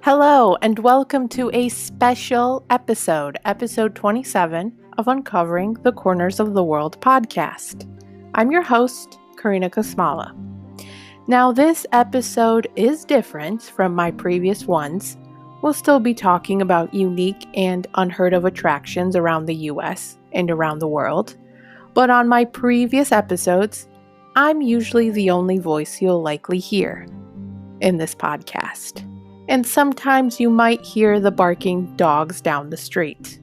Hello, and welcome to a special episode, episode 27 of Uncovering the Corners of the World podcast. I'm your host, Karina Kosmala. Now, this episode is different from my previous ones. We'll still be talking about unique and unheard of attractions around the US and around the world. But on my previous episodes, I'm usually the only voice you'll likely hear in this podcast. And sometimes you might hear the barking dogs down the street.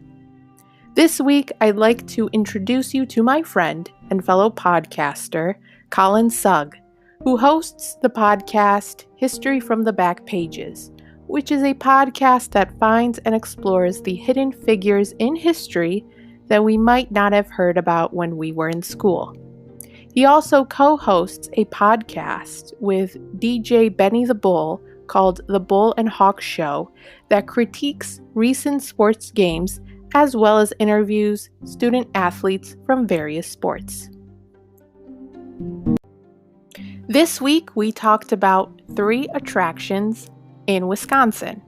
This week, I'd like to introduce you to my friend and fellow podcaster, Collin Sugg, who hosts the podcast History from the Back Pages, which is a podcast that finds and explores the hidden figures in history that we might not have heard about when we were in school. He also co-hosts a podcast with DJ Benny the Bull called The Bull and Hawk Show that critiques recent sports games as well as interviews student athletes from various sports. This week we talked about 3 attractions in Wisconsin.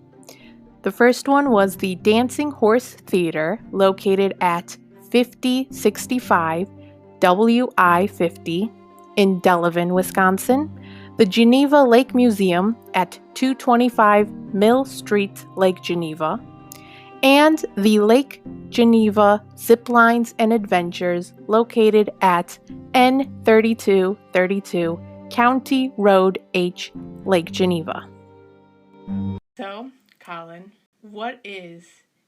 The first one was the Dancing Horse Theater located at 5065 WI-50 in Delavan, Wisconsin, the Geneva Lake Museum at 225 Mill Street, Lake Geneva, and the Lake Geneva Ziplines and Adventures located at N3232 County Road H, Lake Geneva. So, Collin, what is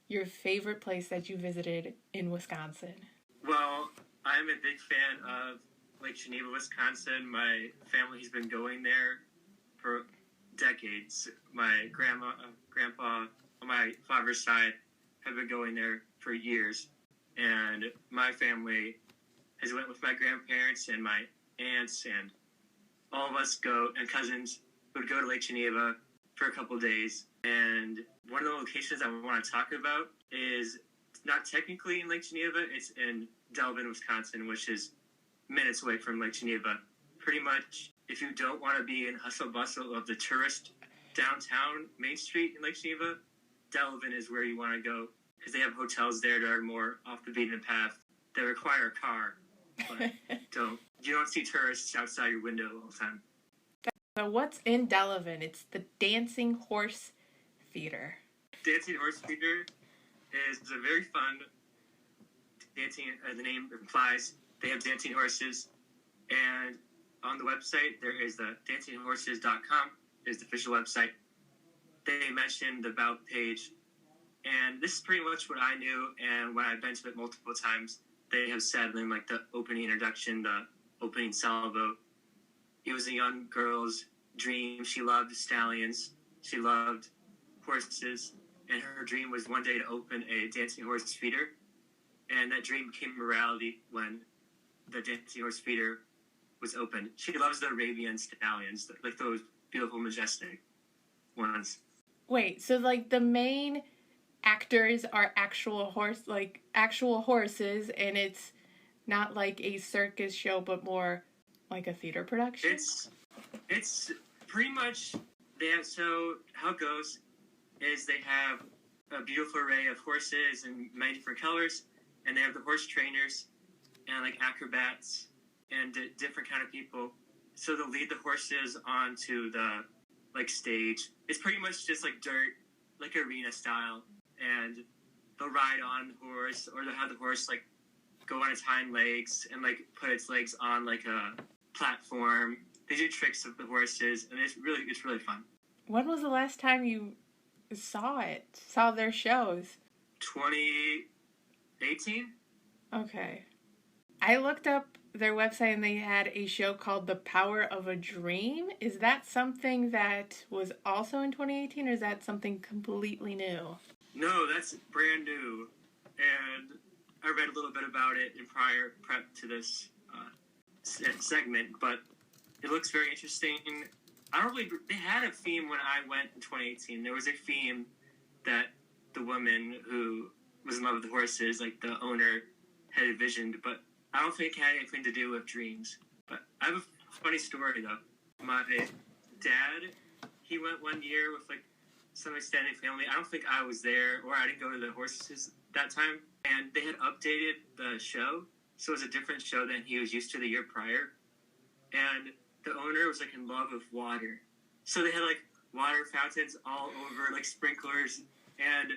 your favorite place that you visited in Wisconsin? Well, I'm a big fan of Lake Geneva, Wisconsin. My family's been going there for decades. My grandpa on my father's side have been going there for years. And my family has went with my grandparents and my aunts, and all of us and cousins would go to Lake Geneva for a couple days. And one of the locations I want to talk about is not technically in Lake Geneva, it's in Delavan, Wisconsin, which is minutes away from Lake Geneva. Pretty much, if you don't want to be in hustle bustle of the tourist downtown Main Street in Lake Geneva, Delavan is where you want to go, because they have hotels there that are more off the beaten path that require a car, but you don't see tourists outside your window all the time. So what's in Delavan? It's the Dancing Horse Theater. Dancing Horse Theater is a very fun dancing, as the name implies. They have dancing horses, and on the website there is the dancinghorses.com is the official website. They mentioned the About page, and this is pretty much what I knew, and when I've been to it multiple times, they have said in like the opening introduction, the opening salvo, it was a young girl's dream. She loved stallions, she loved horses, and her dream was one day to open a dancing horse feeder. And that dream became a reality when the Dancing Horse Feeder was opened. She loves the Arabian stallions, like those beautiful, majestic ones. Wait, so like the main actors are actual horses, and it's not like a circus show, but more like a theater production? It's pretty much so how it goes is they have a beautiful array of horses in many different colors. And they have the horse trainers and like acrobats and different kind of people. So they'll lead the horses onto the like stage. It's pretty much just like dirt, like arena style. And they'll ride on the horse, or they'll have the horse like go on its hind legs and like put its legs on like a platform. They do tricks with the horses, and it's really fun. When was the last time you saw their shows? 2018? Okay. I looked up their website and they had a show called The Power of a Dream. Is that something that was also in 2018, or is that something completely new? No, that's brand new. And I read a little bit about it in prior prep to this segment, but it looks very interesting. They had a theme when I went in 2018. There was a theme that the woman who was in love with the horses, like the owner, had envisioned, but I don't think it had anything to do with dreams. But I have a funny story, though. My dad, he went one year with like some extended family. I don't think I was there, or I didn't go to the horses that time. And they had updated the show, so it was a different show than he was used to the year prior. And the owner was like in love with water, so they had like water fountains all over, like sprinklers, and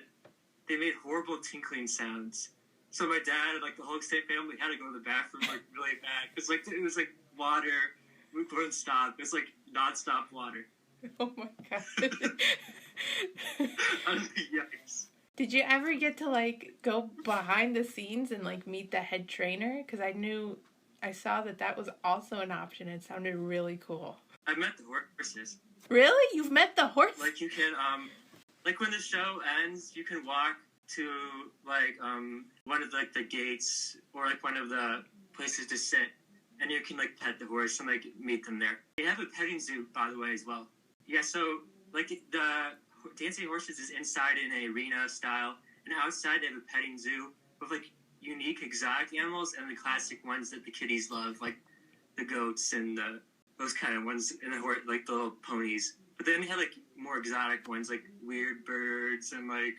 they made horrible tinkling sounds. So my dad and like the whole extended family had to go to the bathroom like really bad because like it was like water wouldn't stop. It's like nonstop water. Oh my god. Yikes. Did you ever get to like go behind the scenes and like meet the head trainer? Because I saw that was also an option. It sounded really cool. I met the horses. Really? You've met the horse? Like you can like when the show ends, you can walk to like one of like the gates or like one of the places to sit, and you can like pet the horse and like meet them there. They have a petting zoo, by the way, as well. Yeah, so like the dancing horses is inside in an arena style, and outside they have a petting zoo with like unique exotic animals and the classic ones that the kiddies love, like the goats and those kind of ones, and like the little ponies. But then they had like more exotic ones, like weird birds and like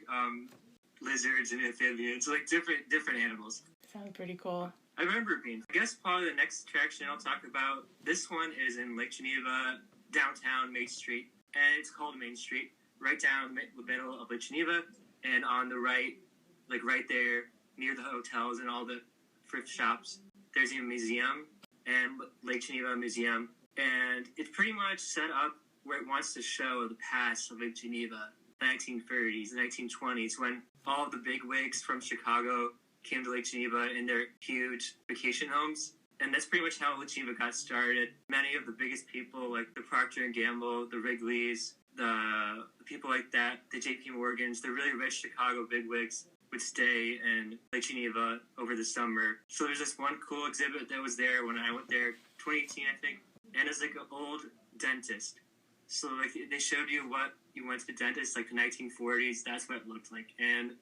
lizards and amphibians, like different animals. Sounds pretty cool. I remember being. I guess probably the next attraction I'll talk about. This one is in Lake Geneva, downtown Main Street, and it's called Main Street, right down the middle of Lake Geneva, and on the right, like right there near the hotels and all the thrift shops, there's a museum, and Lake Geneva Museum, and it's pretty much set up where it wants to show the past of Lake Geneva, the 1930s, the 1920s, when all the bigwigs from Chicago came to Lake Geneva in their huge vacation homes. And that's pretty much how Lake Geneva got started. Many of the biggest people, like the Procter & Gamble, the Wrigleys, the people like that, the J.P. Morgans, the really rich Chicago bigwigs would stay in Lake Geneva over the summer. So there's this one cool exhibit that was there when I went there, 2018, I think, and it's like an old dentist. So like they showed you what you went to the dentist, like the 1940s, that's what it looked like. And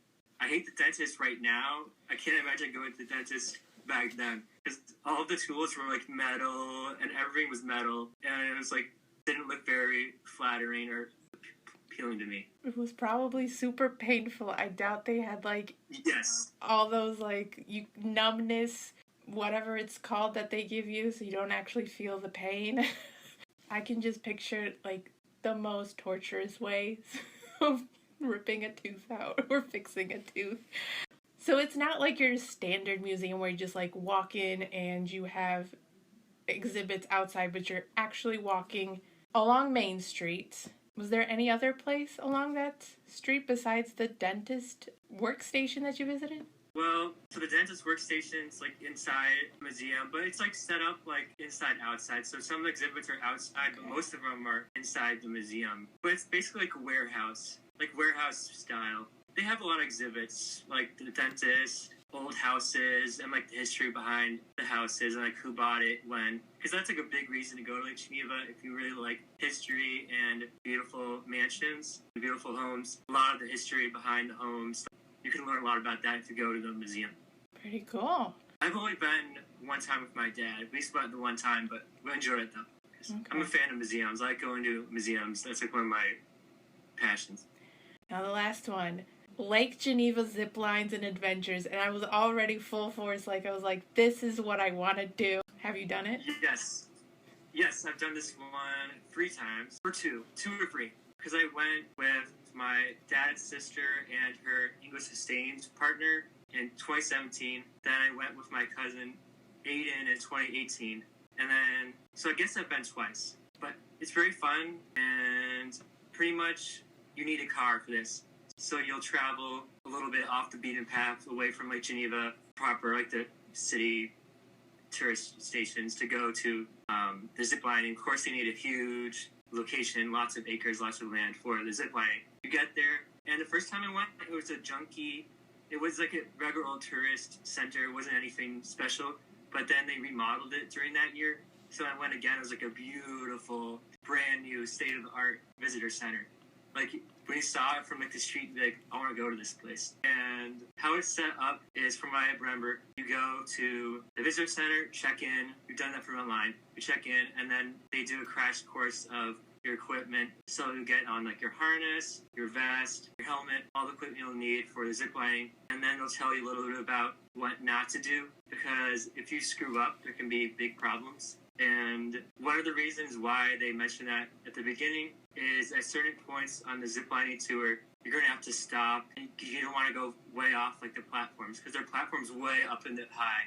I hate the dentist right now. I can't imagine going to the dentist back then, because all the tools were like metal and everything was metal, and it was like didn't look very flattering or appealing to me. It was probably super painful. I doubt they had like all those like numbness, whatever it's called that they give you, so you don't actually feel the pain. I can just picture like the most torturous ways of ripping a tooth out or fixing a tooth. So it's not like your standard museum where you just like walk in and you have exhibits outside, but you're actually walking along Main Street. Was there any other place along that street besides the dentist workstation that you visited? Well, so the dentist workstation's like inside the museum, but it's like set up like inside outside. So some of the exhibits are outside, but most of them are inside the museum. But it's basically like a warehouse style. They have a lot of exhibits, like the dentist, old houses, and like the history behind the houses and like who bought it when. Because that's like a big reason to go to Lake Geneva if you really like history and beautiful mansions, beautiful homes. A lot of the history behind the homes. You can learn a lot about that if you go to the museum. Pretty cool. I've only been one time with my dad. We spent the one time, but we enjoyed it though. Okay. I'm a fan of museums. I like going to museums. That's like one of my passions. Now the last one. Lake Geneva Ziplines and Adventures, and I was already full force, I was like, this is what I want to do. Have you done it? Yes, I've done this one 3 times, or 2 or 3, because I went with my dad's sister and her English sustained partner in 2017, then I went with my cousin Aiden in 2018, and then, so I guess I've been twice, but it's very fun, and pretty much you need a car for this. So you'll travel a little bit off the beaten path, away from Lake Geneva proper, like the city tourist stations, to go to the zip line. And of course, they need a huge location, lots of acres, lots of land for the zip line. You get there, and the first time I went, it was it was like a regular old tourist center. It wasn't anything special, but then they remodeled it during that year. So I went again. It was like a beautiful, brand new, state-of-the-art visitor center. Like, when you saw it from like the street, you'd be like, I want to go to this place. And how it's set up is, from what I remember, you go to the visitor center, check in. You've done that from online. You check in, and then they do a crash course of your equipment. So you get on like your harness, your vest, your helmet, all the equipment you'll need for the zip lining. And then they'll tell you a little bit about what not to do, because if you screw up, there can be big problems. And one of the reasons why they mention that at the beginning is at certain points on the ziplining tour, you're going to have to stop. And you don't want to go way off like the platforms, because their platform's way up in the high,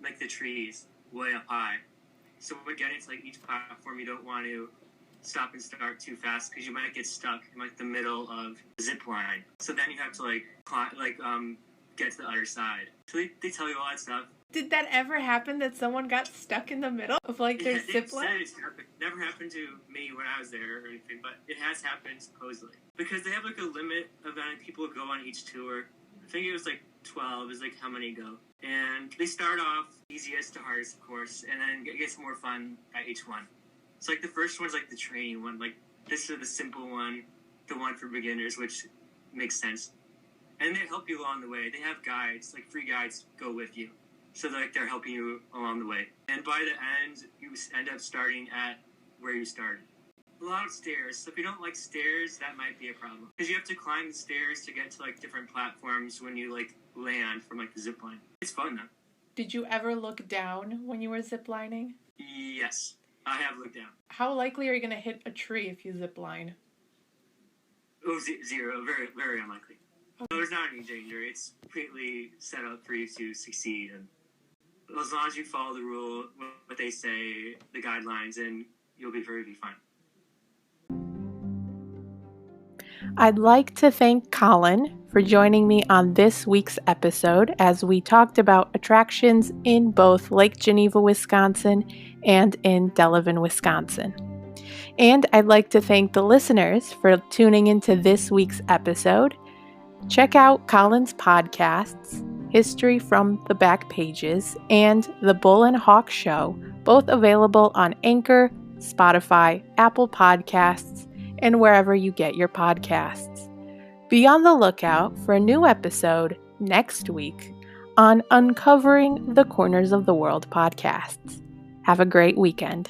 like the trees, way up high. So when getting to like each platform, you don't want to stop and start too fast, because you might get stuck in like the middle of the zip line. So then you have to get to the other side. So they tell you all that stuff. Did that ever happen that someone got stuck in the middle of like their zip line? It never happened to me when I was there or anything, but it has happened supposedly. Because they have like a limit of how many people go on each tour. I think it was like 12 is like how many go. And they start off easiest to hardest, of course, and then it gets more fun at each one. So like the first one's like the training one. Like this is the simple one, the one for beginners, which makes sense. And they help you along the way. They have guides, like free guides go with you. So like they're helping you along the way. And by the end, you end up starting at where you started. A lot of stairs. So if you don't like stairs, that might be a problem. Because you have to climb the stairs to get to like different platforms when you like land from like the zip line. It's fun though. Did you ever look down when you were ziplining? Yes, I have looked down. How likely are you going to hit a tree if you zipline? Oh, zero. Very, very unlikely. Okay. So there's not any danger. It's completely set up for you to succeed. And as long as you follow the rule, what they say, the guidelines, and you'll be very fine. I'd like to thank Collin for joining me on this week's episode as we talked about attractions in both Lake Geneva, Wisconsin and in Delevan, Wisconsin. And I'd like to thank the listeners for tuning into this week's episode. Check out Collin's podcasts, History from the Back Pages, and The Bull and Hawk Show, both available on Anchor, Spotify, Apple Podcasts, and wherever you get your podcasts. Be on the lookout for a new episode next week on Uncovering the Corners of the World podcasts. Have a great weekend.